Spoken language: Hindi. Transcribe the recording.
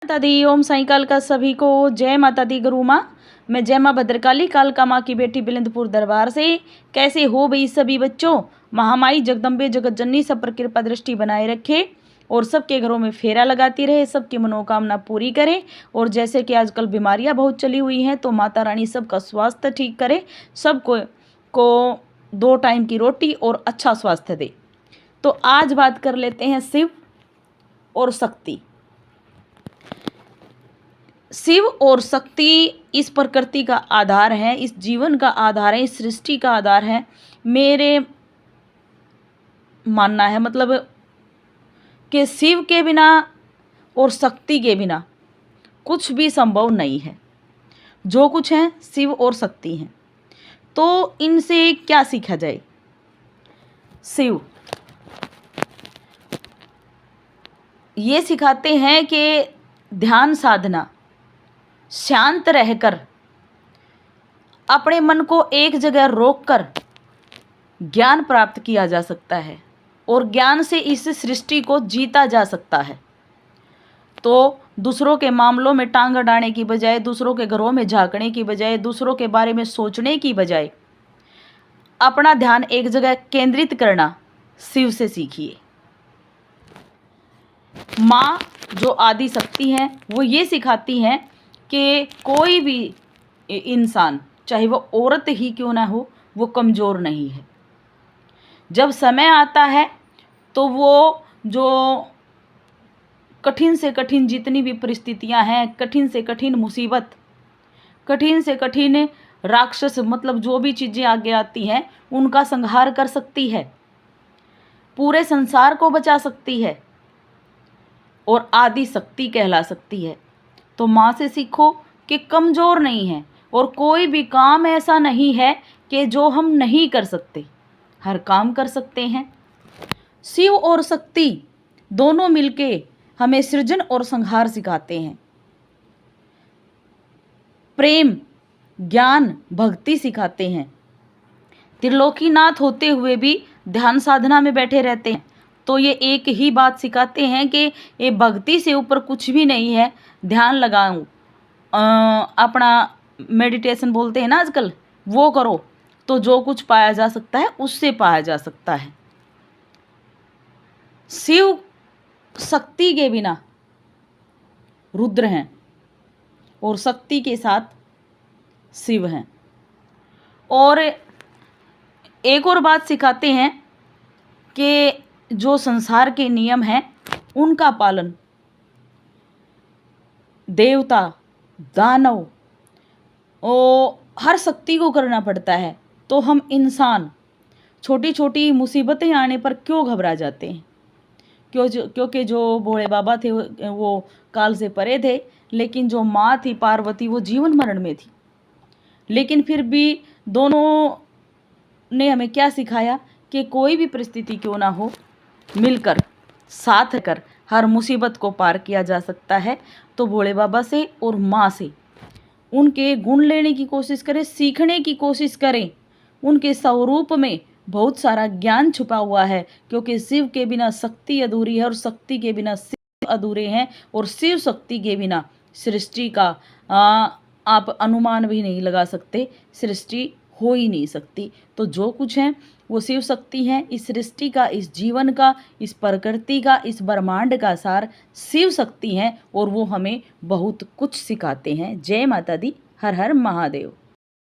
माता दी। ओम साई काल का सभी को जय माता दी गुरु माँ। मैं जय माँ भद्रकाली कालका माँ की बेटी बिलिंदपुर दरबार से। कैसे हो भाई सभी बच्चों। महामाई जगदम्बे जगत जननी सब पर कृपा दृष्टि बनाए रखे और सबके घरों में फेरा लगाती रहे, सबकी मनोकामना पूरी करे। और जैसे कि आजकल बीमारियां बहुत चली हुई हैं तो माता रानी सबका स्वास्थ्य ठीक करे, सबको 2 टाइम की रोटी और अच्छा स्वास्थ्य दे। तो आज बात कर लेते हैं शिव और शक्ति। शिव और शक्ति इस प्रकृति का आधार है, इस जीवन का आधार है, इस सृष्टि का आधार है। मेरे मानना है मतलब कि शिव के बिना और शक्ति के बिना कुछ भी संभव नहीं है। जो कुछ है शिव और शक्ति हैं। तो इनसे क्या सीखा जाए। शिव ये सिखाते हैं कि ध्यान साधना, शांत रहकर अपने मन को एक जगह रोककर ज्ञान प्राप्त किया जा सकता है और ज्ञान से इस सृष्टि को जीता जा सकता है। तो दूसरों के मामलों में टांग अड़ाने की बजाय, दूसरों के घरों में झांकने की बजाय, दूसरों के बारे में सोचने की बजाय अपना ध्यान एक जगह केंद्रित करना शिव से सीखिए। माँ जो आदि शक्ति है वो ये सिखाती हैं कि कोई भी इंसान, चाहे वो औरत ही क्यों ना हो, वो कमज़ोर नहीं है। जब समय आता है तो वो जो कठिन से कठिन जितनी भी परिस्थितियां हैं, कठिन से कठिन मुसीबत, कठिन से कठिन राक्षस, मतलब जो भी चीज़ें आगे आती हैं उनका संहार कर सकती है, पूरे संसार को बचा सकती है और आदि शक्ति कहला सकती है। तो माँ से सीखो कि कमज़ोर नहीं है और कोई भी काम ऐसा नहीं है कि जो हम नहीं कर सकते, हर काम कर सकते हैं। शिव और शक्ति दोनों मिलके हमें सृजन और संहार सिखाते हैं। प्रेम, ज्ञान, भक्ति सिखाते हैं। त्रिलोकीनाथ होते हुए भी ध्यान साधना में बैठे रहते हैं। तो ये एक ही बात सिखाते हैं कि ये भक्ति से ऊपर कुछ भी नहीं है। ध्यान लगाऊं, अपना मेडिटेशन बोलते हैं ना आजकल, वो करो तो जो कुछ पाया जा सकता है उससे पाया जा सकता है। शिव शक्ति के बिना रुद्र हैं और शक्ति के साथ शिव हैं। और एक और बात सिखाते हैं कि जो संसार के नियम हैं उनका पालन देवता, दानव और हर शक्ति को करना पड़ता है। तो हम इंसान छोटी छोटी मुसीबतें आने पर क्यों घबरा जाते हैं। क्योंकि जो भोले बाबा थे वो काल से परे थे, लेकिन जो माँ थी पार्वती वो जीवन मरण में थी। लेकिन फिर भी दोनों ने हमें क्या सिखाया कि कोई भी परिस्थिति क्यों ना हो, मिलकर साथ कर हर मुसीबत को पार किया जा सकता है। तो भोले बाबा से और माँ से उनके गुण लेने की कोशिश करें, सीखने की कोशिश करें। उनके स्वरूप में बहुत सारा ज्ञान छुपा हुआ है, क्योंकि शिव के बिना शक्ति अधूरी है और शक्ति के बिना शिव अधूरे हैं और शिव शक्ति के बिना सृष्टि का आप अनुमान भी नहीं लगा सकते, सृष्टि हो ही नहीं सकती। तो जो कुछ है वो शिव शक्ति है। इस सृष्टि का, इस जीवन का, इस प्रकृति का, इस ब्रह्मांड का सार शिव शक्ति हैं और वो हमें बहुत कुछ सिखाते हैं। जय माता दी। हर हर महादेव।